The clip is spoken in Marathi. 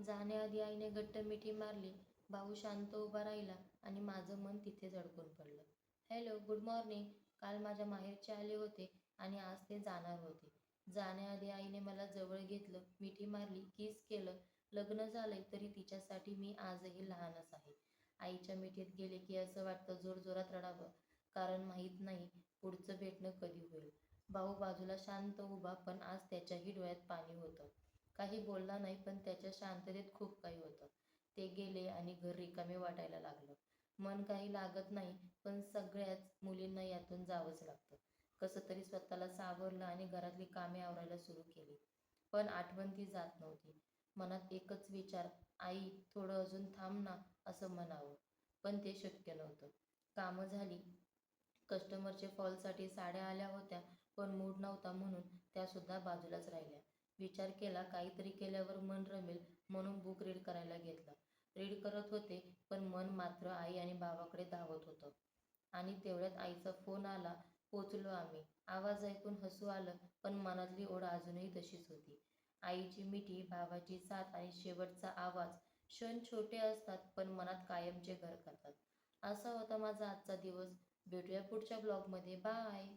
जाण्याआधी आईने घट्ट मिठी मारली. भाऊ शांत उभा राहिला आणि माझं मन तिथेच अडकून पडलं. Hello, good morning. काल माझ्या माहेरचे आले होते आणि आज ते जाणार होते. जाण्याआधी आईने मला जवळ घेतलं, मिठी मारली, किस केलं. लग्न झालंय तरी तिच्यासाठी मी आजही लहानच आहे. आईच्या मिठीत गेले की असं वाटतं जोरजोरात रडावं, कारण माहीत नाही पुढचं भेटणं कधी होईल. भाऊ बाजूला शांत उभा, पण आज त्याच्याही डोळ्यात पाणी होतं. काही बोलला नाही, पण त्याच्या शांततेत खूप काही होतं. ते गेले आणि घर रिकामे वाटायला लागलं. मन काही लागत नाही, पण सगळ्याच मुलींना यातून जावंच लागतं. कसं तरी स्वतःला सावरलं आणि घरातली कामे आवरायला सुरू केली. पण आठवण ती जात नव्हती. मनात एकच विचार, आई थोडं अजून थांब ना, असं म्हणावं. पण ते शक्य नव्हतं. कामं झाली. कस्टमरचे फॉलसाठी साड्या आल्या होत्या, पण मूड नव्हता म्हणून त्यासुद्धा बाजूलाच राहिल्या. विचार केला काहीतरी केल्यावर मन रमेल म्हणून बुक रीड करायला घेतलं. रीड करत होते, पण मन मात्र आई आणि भावाकडे धावत होतं. आणि तेवढ्यात आईचा फोन आला. पोचलो आम्ही. आवाज ऐकून हसू आलं, पण मनातली ओढ अजूनही तशीच होती. आईची मिठी, भावाची साथ आणि शेवटचा आवाज. क्षण छोटे असतात, पण मनात कायमचे घर करतात. असा होता माझा आजचा दिवस. भेटूया पुढच्या ब्लॉगमध्ये. बाय.